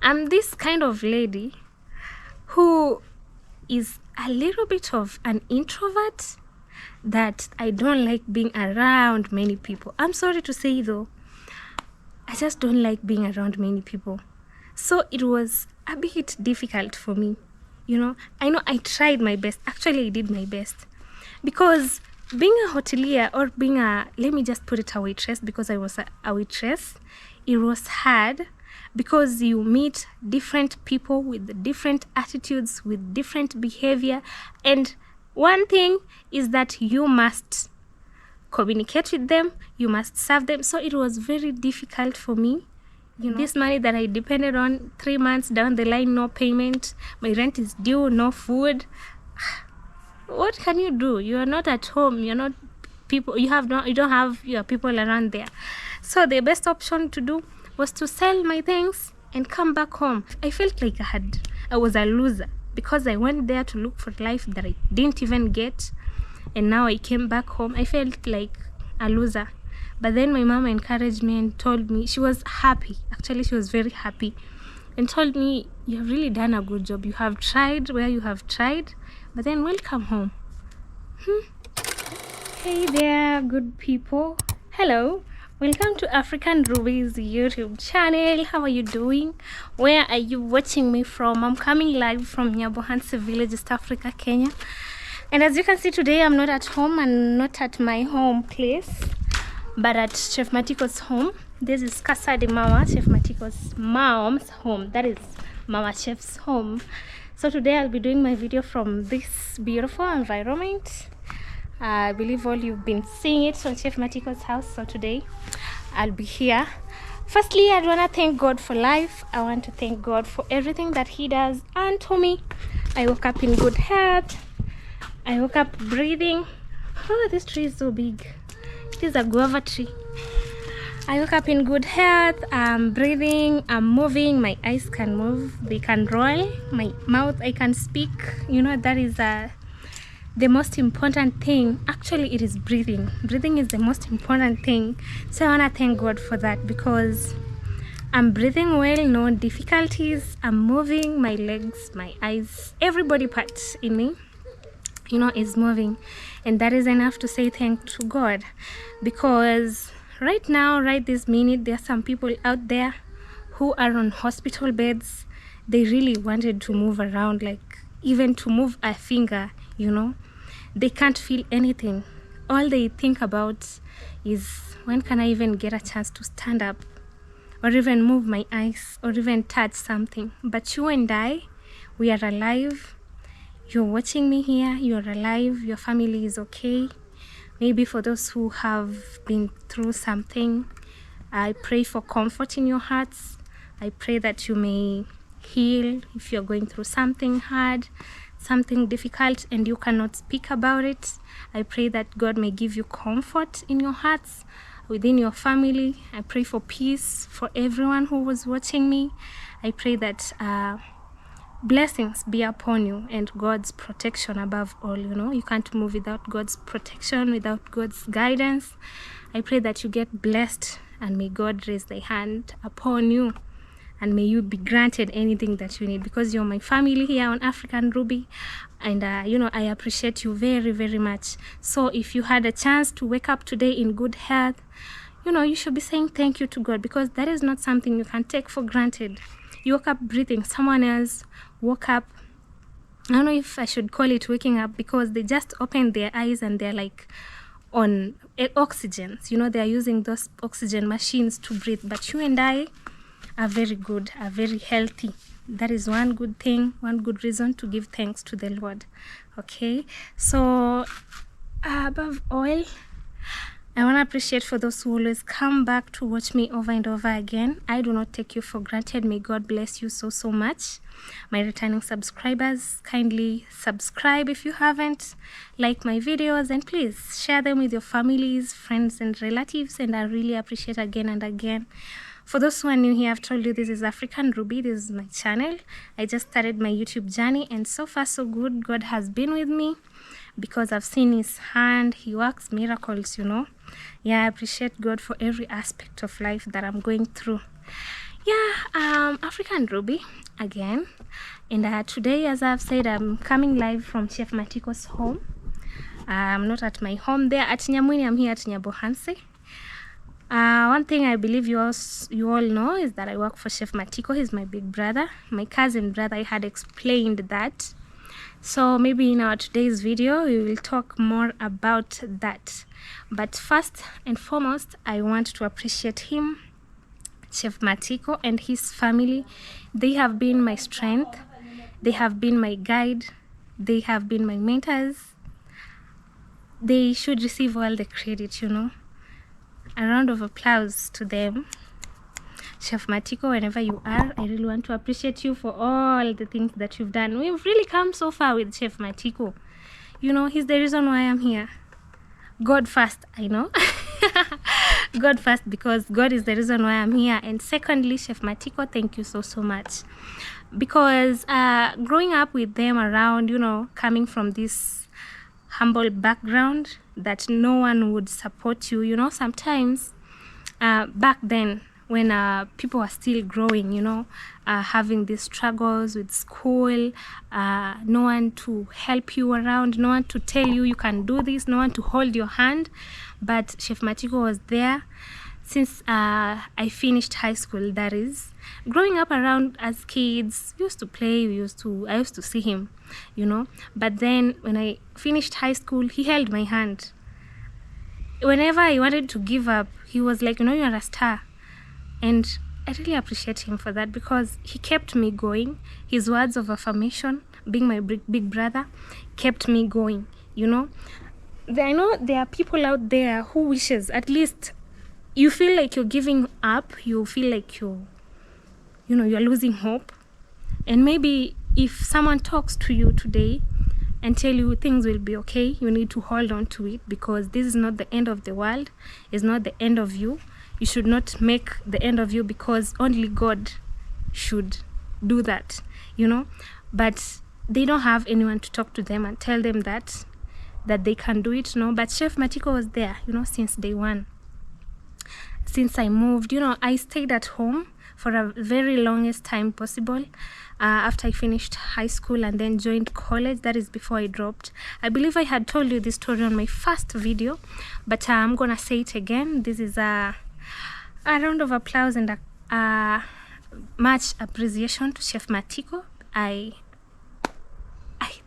I'm this kind of lady who is a little bit of an introvert, that I don't like being around many people. I'm sorry to say though, I just don't like being around many people. So it was a bit difficult for me. I know I tried my best. Actually, I did my best. Because being a hotelier, or being let me just put it, a waitress, because I was a waitress, it was hard, because you meet different people with different attitudes, with different behavior. And one thing is that you must communicate with them, you must serve them. So it was very difficult for me. This money that I depended on, 3 months down the line, no payment, my rent is due, no food. What can you do? You are not at home, you're not people, you don't have your people around there. So the best option to do was to sell my things and come back home. I felt like I was a loser, because I went there to look for life that I didn't even get, and now I came back home. I felt like a loser. But then my mom encouraged me and told me, she was happy. Actually, she was very happy, and told me, you have really done a good job. You have tried where you have tried, but then welcome home. Hey there, good people. Hello. Welcome to African Rubi's YouTube channel. How are you doing? Where are you watching me from? I'm coming live from Nyabohansi village, East Africa, Kenya. And as you can see today, I'm not at home and not at my home place, but at Chef Matiko's home. This is Casa de Mama, Chef Matiko's mom's home. That is Mama Chef's home. So today I'll be doing my video from this beautiful environment. I believe all you've been seeing it on Chef Matiko's house. So today I'll be here. Firstly, I want to thank God for life. I want to thank God for everything that He does unto me. I woke up in good health. I woke up breathing. Oh, this tree is so big. It is a guava tree. I woke up in good health. I'm breathing, I'm moving, my eyes can move, they can roll, my mouth, I can speak. That is the most important thing. Actually, it is breathing. Breathing is the most important thing. So I want to thank God for that, because I'm breathing well, no difficulties. I'm moving, my legs, my eyes, every body part in me, is moving. And that is enough to say thank to God, because right now, right this minute, there are some people out there who are on hospital beds. They really wanted to move around, like even to move a finger, They can't feel anything. All they think about is, when can I even get a chance to stand up, or even move my eyes, or even touch something? But you and I, we are alive. You're watching me here, you're alive, your family is okay. Maybe for those who have been through something, I pray for comfort in your hearts. I pray that you may heal if you're going through something hard, something difficult, and you cannot speak about it. I pray that God may give you comfort in your hearts, within your family. I pray for peace for everyone who was watching me. I pray that blessings be upon you, and God's protection above all. You can't move without God's protection, without God's guidance. I pray that you get blessed, and may God raise thy hand upon you, and may you be granted anything that you need, because you're my family here on African Ruby, and I appreciate you very, very much. So if you had a chance to wake up today in good health, you should be saying thank you to God, because that is not something you can take for granted. You woke up breathing. Someone else woke up, I don't know if I should call it waking up, because they just opened their eyes and they're like on oxygen. They are using those oxygen machines to breathe. But you and I are very good, are very healthy. That is one good thing, one good reason to give thanks to the Lord. Okay, so above all, I want to appreciate for those who always come back to watch me over and over again. I do not take you for granted. May God bless you so, so much. My returning subscribers, kindly subscribe if you haven't, like my videos, and please share them with your families, friends, and relatives. And I really appreciate again and again. For those who are new here, I've told you this is African Ruby. This is my channel. I just started my YouTube journey, and so far so good. God has been with me, because I've seen His hand. He works miracles, Yeah, I appreciate God for every aspect of life that I'm going through. Yeah, African Ruby again. And today, as I've said, I'm coming live from Chef Matiko's home. I'm not at my home there at Nyamwini, I'm here at Nyabohansi. One thing I believe you all know is that I work for Chef Matiko. He's my big brother, my cousin brother. I had explained that. So maybe in our today's video, we will talk more about that. But first and foremost, I want to appreciate him, Chef Matiko, and his family. They have been my strength. They have been my guide. They have been my mentors. They should receive all the credit, you know. A round of applause to them. Chef Matiko, whenever you are, I really want to appreciate you for all the things that you've done. We've really come so far with Chef Matiko. You know, he's the reason why I'm here. God first, I know. God first, because God is the reason why I'm here. And secondly, Chef Matiko, thank you so much. Because growing up with them around, you know, coming from this humble background that no one would support you, you know, sometimes back then when people are still growing, you know, having these struggles with school, no one to help you around, no one to tell you you can do this, no one to hold your hand. But Chef Matiko was there since I finished high school, that is. Growing up around as kids, we used to play, I used to see him, you know. But then when I finished high school, he held my hand. Whenever I wanted to give up, he was like, you know, you're a star. And I really appreciate him for that, because he kept me going. His words of affirmation, being my big brother, kept me going, you know. I know there are people out there who wishes, at least you feel like you're giving up, you feel like you're losing hope. And maybe if someone talks to you today and tell you things will be okay, you need to hold on to it, because this is not the end of the world. It's not the end of you. You should not make the end of you, because only God should do that, you know. But they don't have anyone to talk to them and tell them that they can do it, no. But Chef Matiko was there, you know, since day one. Since I moved, you know, I stayed at home for a very longest time possible after I finished high school and then joined college. That is before I dropped. I believe I had told you this story on my first video, but I'm gonna say it again. This is a round of applause and a much appreciation to Chef Matiko. I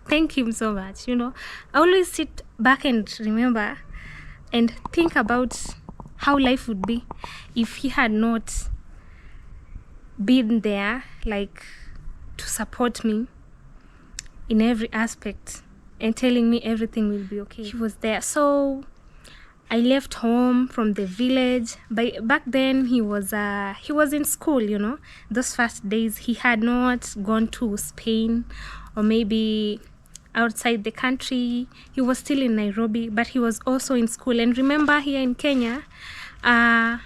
thank him so much, you know. I always sit back and remember and think about how life would be if he had not been there, like, to support me in every aspect and telling me everything will be okay. He was there. So I left home from the village. Back then he was in school, you know. Those first days he had not gone to Spain or maybe outside the country. He was still in Nairobi, but he was also in school. And remember, here in Kenya, not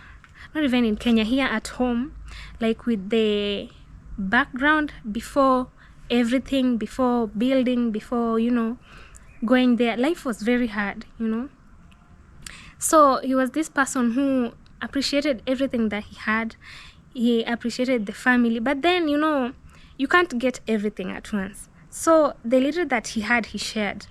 even in Kenya, here at home, like with the background before everything, before building, before, you know, going there, life was very hard, you know. So he was this person who appreciated everything that he had. He appreciated the family. But then, you know, you can't get everything at once. So the little that he had, he shared.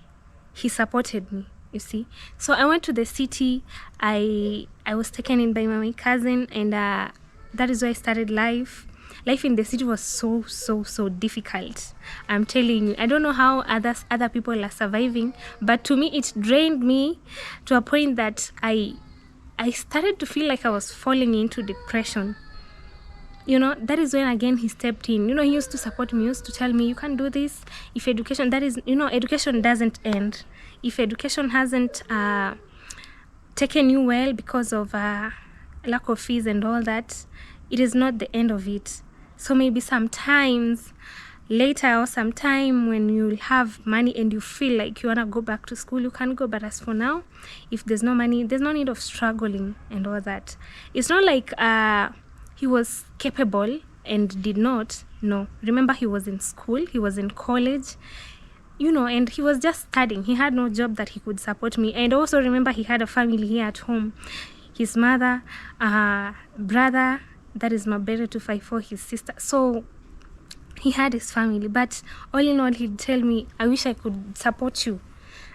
He supported me, you see. So I went to the city. I was taken in by my cousin, and that is where I started life. Life in the city was so difficult. I'm telling you. I don't know how other people are surviving, but to me it drained me to a point that I started to feel like I was falling into depression. You know, that is when again he stepped in. You know, he used to support me, he used to tell me, you can do this. If education, that is, you know, education doesn't end. If education hasn't taken you well because of lack of fees and all that, it is not the end of it. So maybe sometimes later or sometime when you have money and you feel like you want to go back to school, you can go. But as for now, if there's no money, there's no need of struggling and all that. It's not like he was capable and did not. No. Remember, he was in school, he was in college, you know, and he was just studying. He had no job that he could support me. And also remember, he had a family here at home. His mother, brother, that is mabere to fight for his sister. So he had his family, but all in all, he'd tell me, I wish I could support you.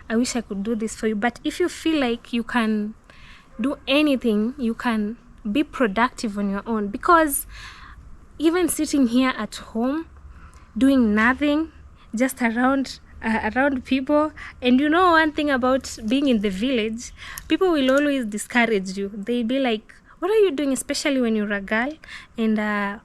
I wish I could do this for you. But if you feel like you can do anything, you can be productive on your own. Because even sitting here at home, doing nothing, just around people, and you know one thing about being in the village, people will always discourage you. They'll be like, what are you doing, especially when you're a girl and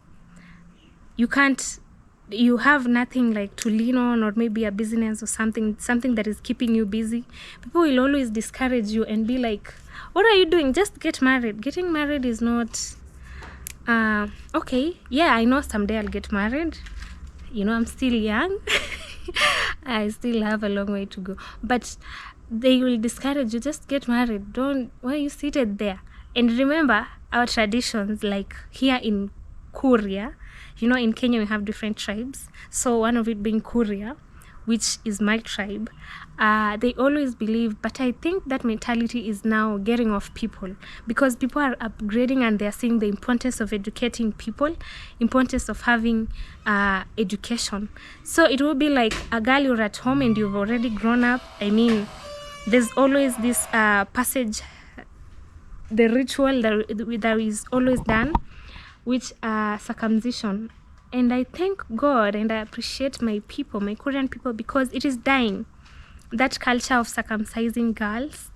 you have nothing like to lean on, or maybe a business or something that is keeping you busy. People will always discourage you and be like, what are you doing? Just get married. Getting married is not okay. Yeah, I know someday I'll get married. You know, I'm still young. I still have a long way to go. But they will discourage you. Just get married. Why are you seated there? And remember our traditions, like here in Kuria. You know, in Kenya we have different tribes. So one of it being Kuria, which is my tribe. They always believe, but I think that mentality is now getting off people, because people are upgrading and they're seeing the importance of educating people, importance of having education. So it will be like a girl, you're at home and you've already grown up. I mean, there's always this passage, the ritual that is always done, which circumcision. And I thank God and I appreciate my people, my Korean people, because it is dying. That culture of circumcising girls,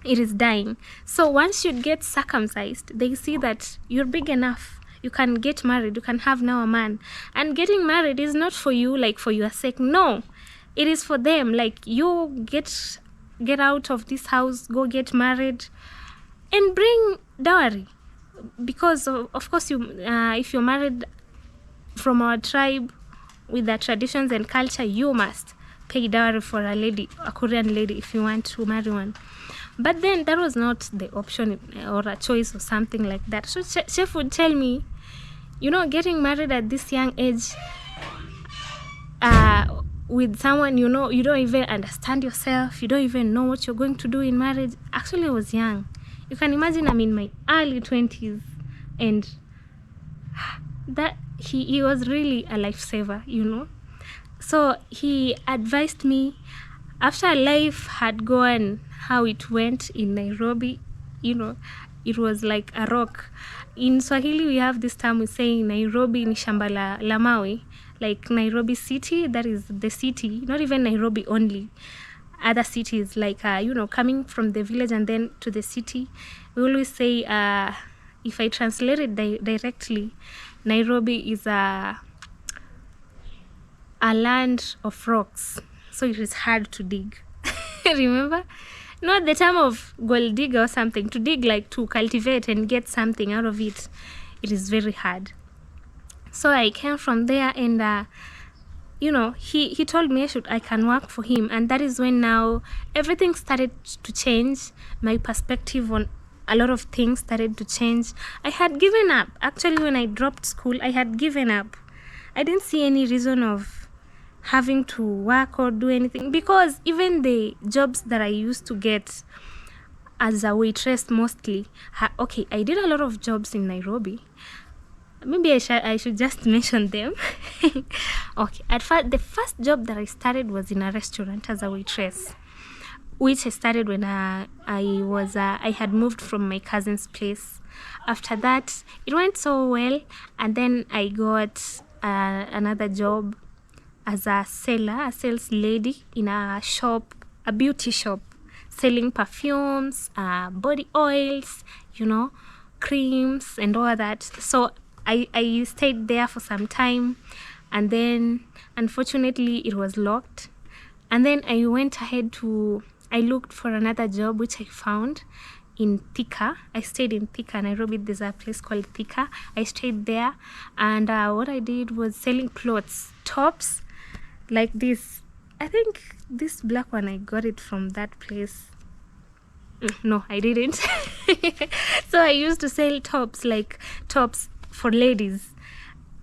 it is dying. So once you get circumcised, they see that you're big enough. You can get married. You can have now a man. And getting married is not for you, like for your sake. No, it is for them. Like, you get out of this house, go get married, and bring dowry. Because of course, if you're married from our tribe with the traditions and culture, you must pay dowry for a lady, a Korean lady, if you want to marry one. But then that was not the option or a choice or something like that. So chef would tell me, you know, getting married at this young age with someone, you know, you don't even understand yourself, you don't even know what you're going to do in marriage. Actually, I was young. You can imagine, I'm in my early 20s, and that he was really a lifesaver, you know. So he advised me, after life had gone how it went in Nairobi, you know, it was like a rock. In Swahili, we have this term we say Nairobi ni shamba la mawe, like Nairobi city, that is the city, not even Nairobi only. Other cities, like, you know, coming from the village and then to the city. We always say, if I translate it directly, Nairobi is a land of rocks. So it is hard to dig. Remember? Not the term of gold digger or something. To dig, like to cultivate and get something out of it. It is very hard. So I came from there, and you know, he told me I can work for him. And that is when now everything started to change. My perspective on a lot of things started to change. I had given up. Actually, when I dropped school, I had given up. I didn't see any reason of having to work or do anything, because even the jobs that I used to get as a waitress mostly, okay, I did a lot of jobs in Nairobi. Maybe I should just mention them. Okay, the first job that I started was in a restaurant as a waitress, which I started when I had moved from my cousin's place. After that, it went so well, and then I got another job as a sales lady in a beauty shop, selling perfumes, body oils, you know, creams and all that. So I stayed there for some time, and then unfortunately it was locked. And then I went ahead I looked for another job, which I found in Thika. I stayed in Thika, Nairobi. There's a place called Thika. I stayed there, and what I did was selling clothes, tops like this. I think this black one, I got it from that place. No, I didn't. So I used to sell tops for ladies.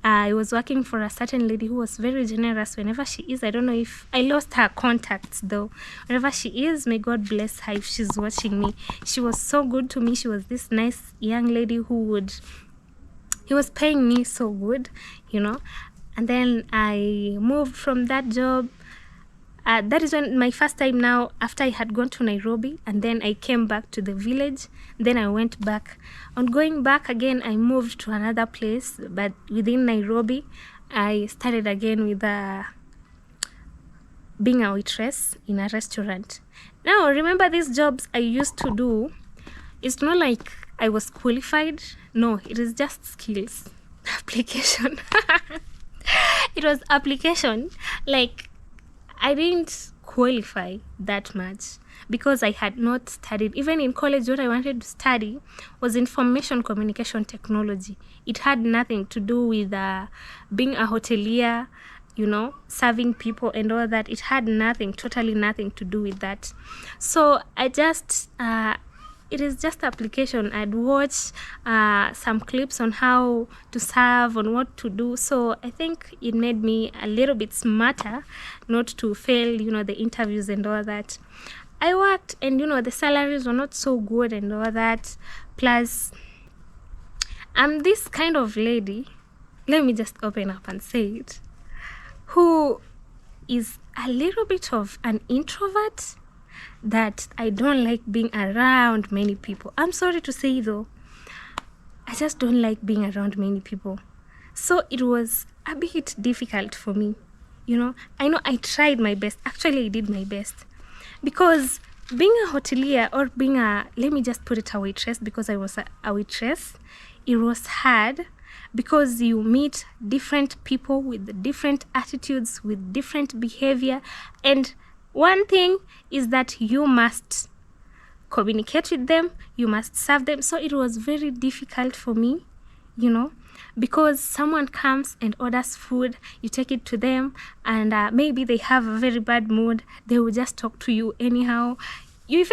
I was working for a certain lady who was very generous whenever she is. I don't know if I lost her contacts though. Wherever she is, may God bless her if she's watching me. She was so good to me. She was this nice young lady who would he was paying me so good, you know. And then I moved from that job. That is when my first time now, after I had gone to Nairobi, and then I came back to the village. Then I went back. On going back again, I moved to another place, but within Nairobi, I started again with being a waitress in a restaurant. Now, remember these jobs I used to do, it's not like I was qualified. No, it is just skills. Application. It was application. Like, I didn't qualify that much because I had not studied. Even in college, what I wanted to study was information communication technology. It had nothing to do with being a hotelier, you know, serving people and all that. It had nothing, totally nothing to do with that. So I just, it is just application. I'd watch some clips on how to serve, on what to do. So I think it made me a little bit smarter not to fail, you know, the interviews and all that. I worked and, you know, the salaries were not so good and all that. Plus, I'm this kind of lady, let me just open up and say it, who is a little bit of an introvert, that I don't like being around many people. I'm sorry to say though, I just don't like being around many people. So it was a bit difficult for me, you know. I know I tried my best. Actually, I did my best. Because being a hotelier or being let me just put it a waitress, because I was a waitress, it was hard because you meet different people with different attitudes, with different behavior, and one thing is that you must communicate with them, you must serve them. So it was very difficult for me, you know, because someone comes and orders food, you take it to them, and maybe they have a very bad mood, they will just talk to you anyhow. You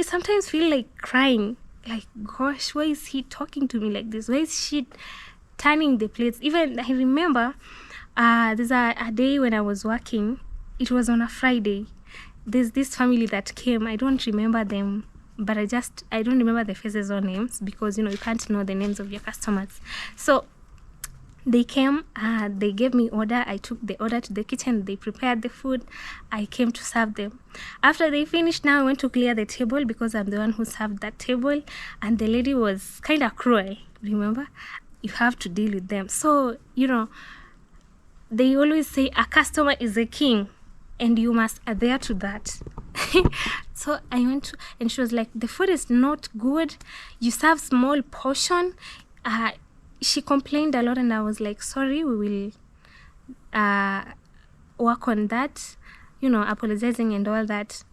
sometimes feel like crying, like, gosh, why is he talking to me like this? Why is she turning the plates? Even I remember there's a day when I was working, it was on a Friday. There's this family that came. I don't remember them, but I don't remember the faces or names, because, you know, you can't know the names of your customers. So they came, they gave me order. I took the order to the kitchen. They prepared the food. I came to serve them. After they finished, now I went to clear the table because I'm the one who served that table. And the lady was kind of cruel. Remember, you have to deal with them. So, you know, they always say a customer is a king, and you must adhere to that. So I went to, and she was like, the food is not good. You serve small portion. She complained a lot, and I was like, sorry, we will work on that, you know, apologizing and all that.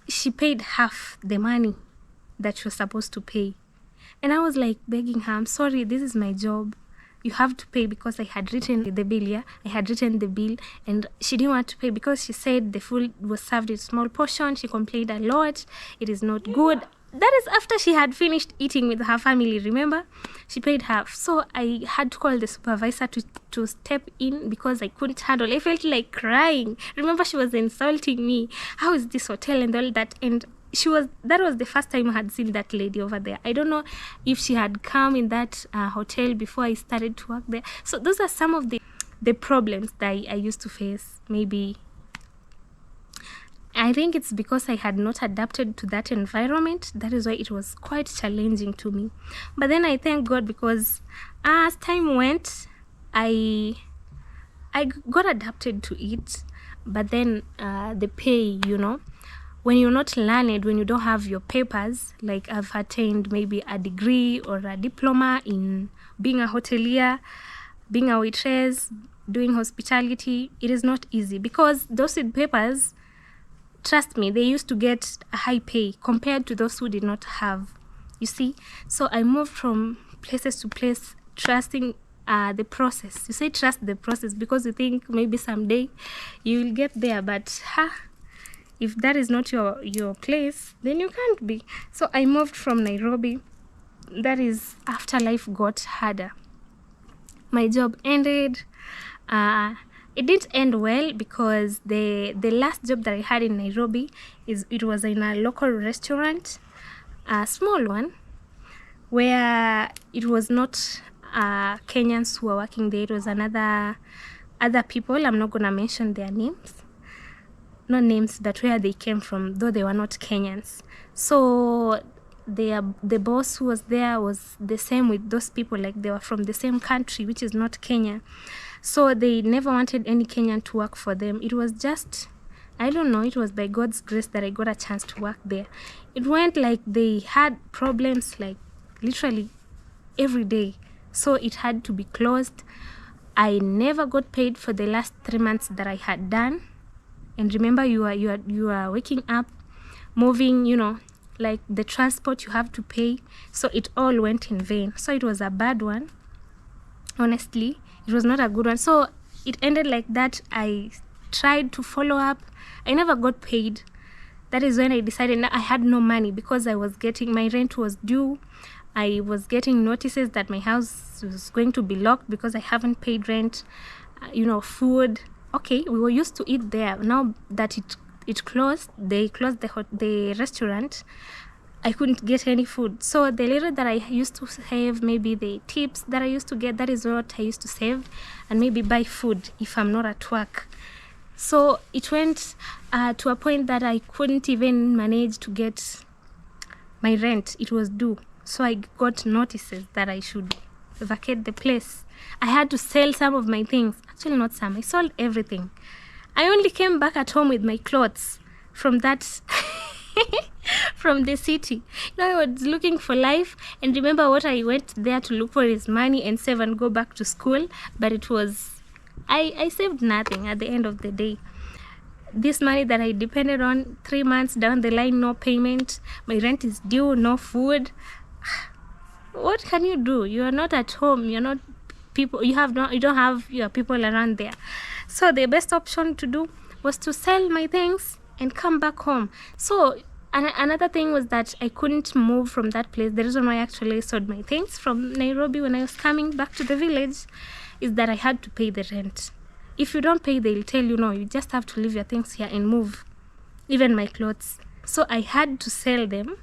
She paid half the money that she was supposed to pay. And I was like begging her, I'm sorry, this is my job. You have to pay, because I had written the bill, yeah? I had written the bill, and she didn't want to pay because she said the food was served in small portion. She complained a lot. It is not good. That is after she had finished eating with her family, remember? She paid half. So I had to call the supervisor to step in because I couldn't handle. I felt like crying. Remember, she was insulting me. How is this hotel and all that? And that was the first time I had seen that lady over there. I don't know if she had come in that hotel before I started to work there. So those are some of the problems that I used to face. Maybe I think it's because I had not adapted to that environment. That is why it was quite challenging to me. But then I thank God, because as time went, I got adapted to it. But then the pay, you know, when you're not learned, when you don't have your papers, like I've attained maybe a degree or a diploma in being a hotelier, being a waitress, doing hospitality, it is not easy, because those with papers, trust me, they used to get a high pay compared to those who did not have, you see. So I moved from places to place, trusting the process. You say trust the process because you think maybe someday you will get there, but if that is not your place, then you can't be. So I moved from Nairobi. That is after life got harder. My job ended. It didn't end well, because the last job that I had in Nairobi it was in a local restaurant, a small one, where it was not Kenyans who were working there. It was other people. I'm not gonna mention their names, not names, but where they came from, though they were not Kenyans. So the boss who was there was the same with those people, like they were from the same country, which is not Kenya. So they never wanted any Kenyan to work for them. It was just, I don't know, it was by God's grace that I got a chance to work there. It went like they had problems like literally every day, so it had to be closed. I never got paid for the last 3 months that I had done. And remember, you are waking up, moving, you know, like the transport you have to pay. So it all went in vain. So it was a bad one. Honestly, it was not a good one. So it ended like that. I tried to follow up. I never got paid. That is when I decided I had no money, because I was getting, my rent was due. I was getting notices that my house was going to be locked because I haven't paid rent. You know, food. Okay, we were used to eat there. Now that it closed, they closed the restaurant, I couldn't get any food. So the little that I used to save, maybe the tips that I used to get, that is what I used to save, and maybe buy food if I'm not at work. So it went to a point that I couldn't even manage to get my rent. It was due. So I got notices that I should vacate the place. I had to sell some of my things. Actually, not some. I sold everything. I only came back at home with my clothes from that from the city. You know, I was looking for life, and remember what I went there to look for is money and save and go back to school. But it was, I saved nothing at the end of the day. This money that I depended on, 3 months down the line, no payment, my rent is due, no food. What can you do? You are not at home. You're not people. You don't have your people around there. So the best option to do was to sell my things and come back home. So another thing was that I couldn't move from that place. The reason why I actually sold my things from Nairobi when I was coming back to the village is that I had to pay the rent. If you don't pay, they'll tell you, no, you just have to leave your things here and move. Even my clothes. So I had to sell them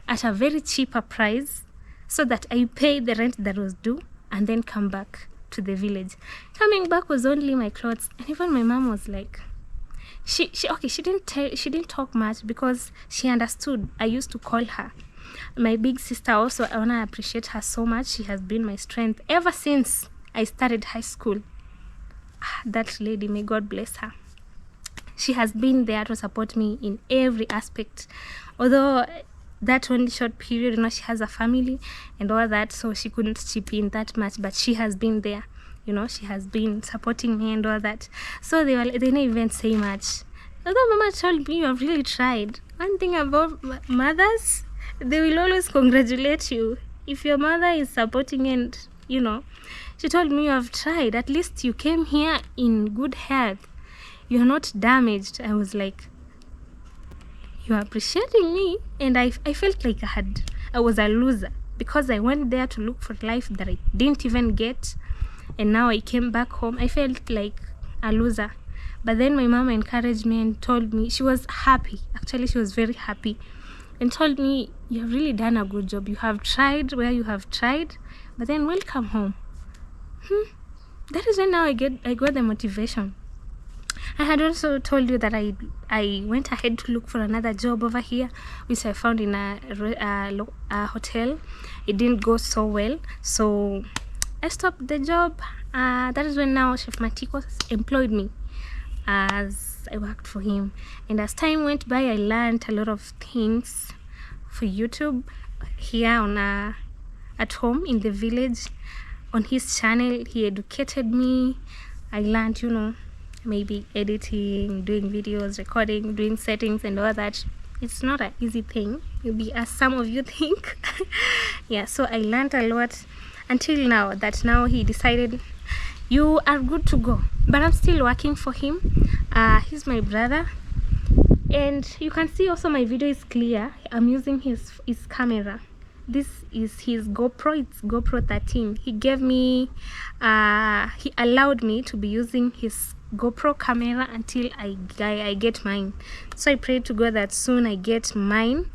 at a very cheaper price so that I pay the rent that was due and then come back to the village. Coming back was only my clothes, and even my mom was like, she didn't talk much because she understood. I used to call her my big sister. Also, I wanna appreciate her so much. She has been my strength ever since I started high school. That lady, may God bless her. She has been there to support me in every aspect. Although that only short period, you know, she has a family and all that, so she couldn't chip in that much, but she has been there, you know, she has been supporting me and all that. So they didn't even say much. Although Mama told me, you have really tried. One thing about mothers, they will always congratulate you if your mother is supporting, and you know, she told me, you have tried. At least you came here in good health. You're not damaged. I was like, you are appreciating me. And I felt like I was a loser because I went there to look for life that I didn't even get. And now I came back home. I felt like a loser. But then my mom encouraged me and told me, she was happy. Actually, she was very happy. And told me, you have really done a good job. You have tried where you have tried. But then welcome home. That is when now I got the motivation. I had also told you that I went ahead to look for another job over here, which I found in a hotel. It didn't go so well, so I stopped the job. That is when now Chef Matiko employed me as I worked for him. And as time went by, I learned a lot of things for YouTube here at home in the village. On his channel, he educated me. I learned, you know, maybe editing, doing videos, recording, doing settings and all that. It's not an easy thing, maybe as some of you think. Yeah, so I learned a lot until now that now he decided, you are good to go. But I'm still working for him. He's my brother. And you can see also my video is clear. I'm using his camera. This is his GoPro. It's GoPro 13. He gave me, he allowed me to be using his GoPro camera until I get mine. So I pray to God that soon I get mine,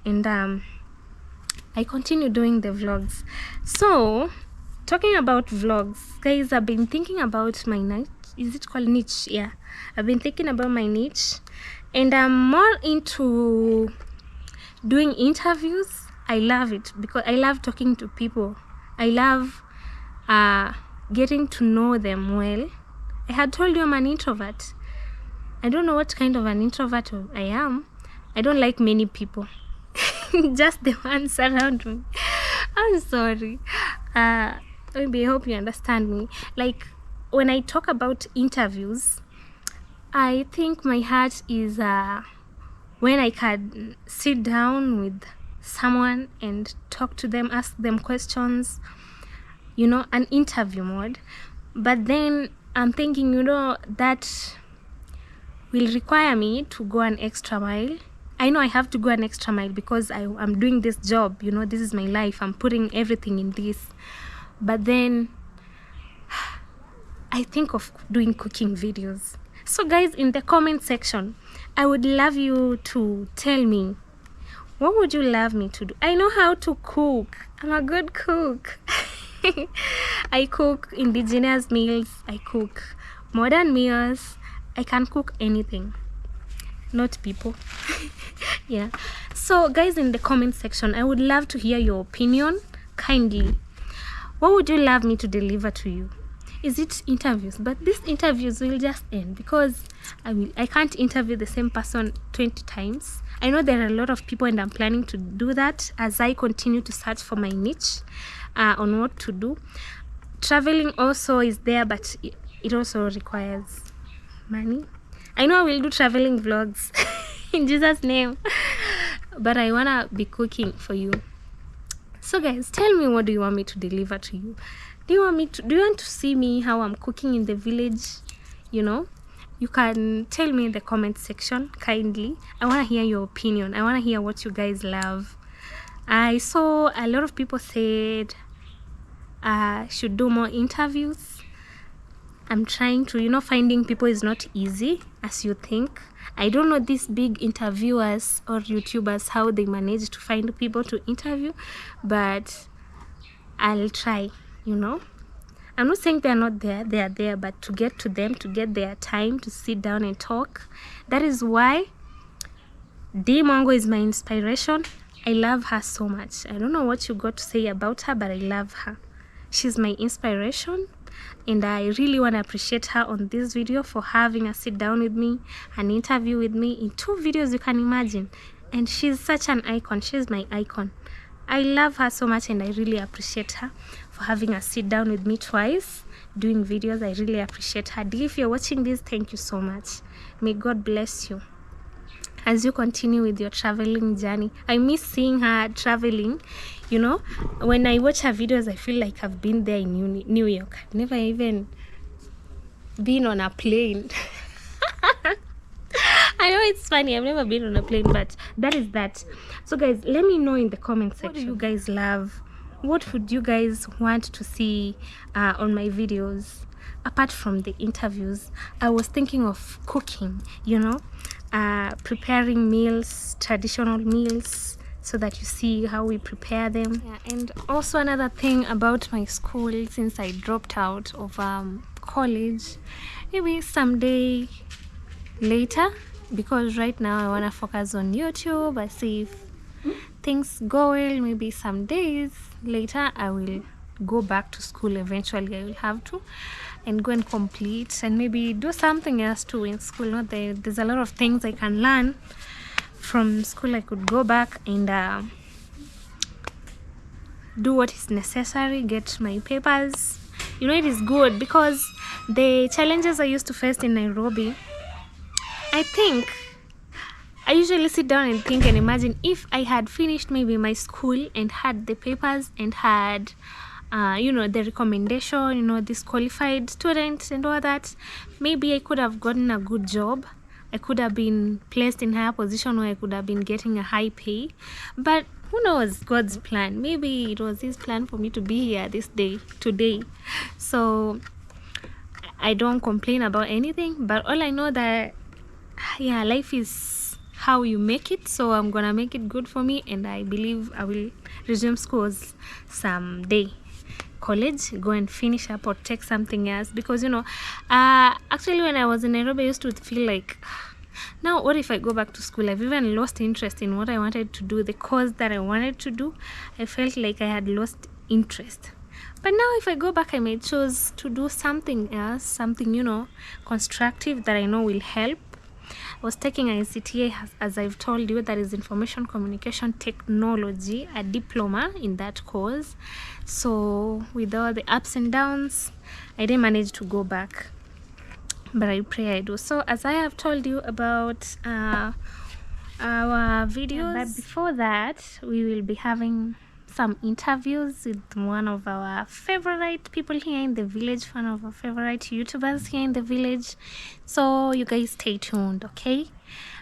and I continue doing the vlogs. So talking about vlogs, guys, I've been thinking about my niche. Is it called niche? Yeah, I've been thinking about my niche, and I'm more into doing interviews. I love it because I love talking to people. I love getting to know them well. I had told you I'm an introvert. I don't know what kind of an introvert I am. I don't like many people. Just the ones around me. I'm sorry. Maybe I hope you understand me. Like, when I talk about interviews, I think my heart is when I can sit down with someone and talk to them, ask them questions, an interview mode. But then I'm thinking, that will require me to go an extra mile. I know I have to go an extra mile because I'm doing this job. This is my life. I'm putting everything in this. But then I think of doing cooking videos. So guys, in the comment section, I would love you to tell me, what would you love me to do? I know how to cook. I'm a good cook. I cook indigenous meals. I cook modern meals. I can cook anything. Not people. Yeah. So guys, in the comment section, I would love to hear your opinion. Kindly, what would you love me to deliver to you? Is it interviews? But these interviews will just end because I can't interview the same person 20 times. I know there are a lot of people, and I'm planning to do that as I continue to search for my niche on what to do. Traveling also is there, but it also requires money. I know I will do traveling vlogs in Jesus' name, but I wanna be cooking for you. So guys, tell me, what do you want me to deliver to you? Do you want to see me how I'm cooking in the village? You can tell me in the comment section kindly. I want to hear your opinion. I want to hear what you guys love. I saw a lot of people said I should do more interviews. I'm trying to, finding people is not easy as you think. I don't know these big interviewers or YouTubers, how they manage to find people to interview, but I'll try, I'm not saying they're not there, they are there, but to get to them, to get their time to sit down and talk. That is why D Mongo is my inspiration. I love her so much. I don't know what you got to say about her, but I love her. She's my inspiration, and I really want to appreciate her on this video for having a sit down with me, an interview with me in 2 videos, you can imagine. And she's such an icon. She's my icon. I love her so much, and I really appreciate her for having a sit down with me twice doing videos. I really appreciate her. D, if you're watching this, thank you so much. May God bless you as you continue with your traveling journey. I miss seeing her traveling. When I watch her videos, I feel like I've been there in New York. I've never even been on a plane. I know it's funny, I've never been on a plane, but that is that. So guys, let me know in the comment section, what do you guys love? What would you guys want to see on my videos? Apart from the interviews, I was thinking of cooking, preparing meals, traditional meals, so that you see how we prepare them. Yeah, and also another thing about my school, since I dropped out of college, maybe someday later, because right now I want to focus on YouTube. I see if things go well, maybe some days later I will go back to school. Eventually I will have to, and go and complete and maybe do something else too in school. There's a lot of things I can learn from school. I could go back and do what is necessary, get my papers. It is good because the challenges I used to face in Nairobi, I think I usually sit down and think and imagine if I had finished maybe my school and had the papers and had the recommendation, disqualified students and all that, maybe I could have gotten a good job. I could have been placed in a higher position where I could have been getting a high pay. But who knows God's plan? Maybe it was his plan for me to be here today. So I don't complain about anything, but all I know that life is how you make it. So I'm gonna make it good for me, and I believe I will resume schools someday. college, go and finish up or take something else, because actually when I was in Nairobi I used to feel like, now what if I go back to school? I've even lost interest in what I wanted to do, the course that I wanted to do. I felt like I had lost interest. But now if I go back, I may choose to do something else, something constructive that I know will help. I was taking ICTA, as I've told you, that is Information Communication Technology, a diploma in that course. So with all the ups and downs, I didn't manage to go back, but I pray I do. So as I have told you about our videos, but before that we will be having some interviews with one of our favorite people here in the village, one of our favorite YouTubers here in the village. So you guys stay tuned, okay?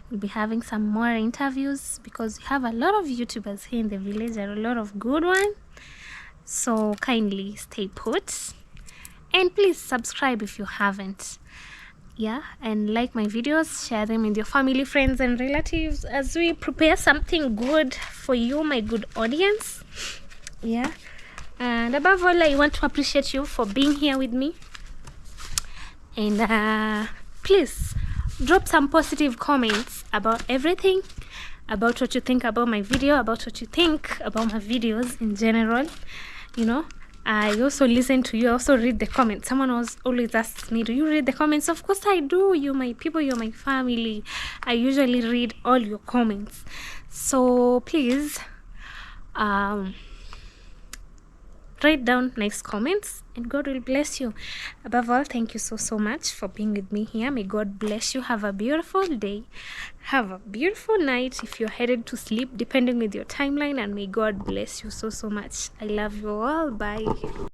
We'll be having some more interviews because we have a lot of YouTubers here in the village, and a lot of good ones. So kindly stay put, and please subscribe if you haven't. Yeah, and like my videos, share them with your family, friends and relatives as we prepare something good for you, my good audience. Yeah, and above all, I want to appreciate you for being here with me, and please drop some positive comments about everything, about what you think about my video, about what you think about my videos in general. I also listen to you. I also read the comments. Someone always asks me, do you read the comments? Of course I do. You're my people, you're my family. I usually read all your comments. So please write down nice comments, and God will bless you. Above all, thank you so much for being with me here. May God bless you. Have a beautiful day. Have a beautiful night if you're headed to sleep, depending with your timeline, and may God bless you so much. I love you all. Bye.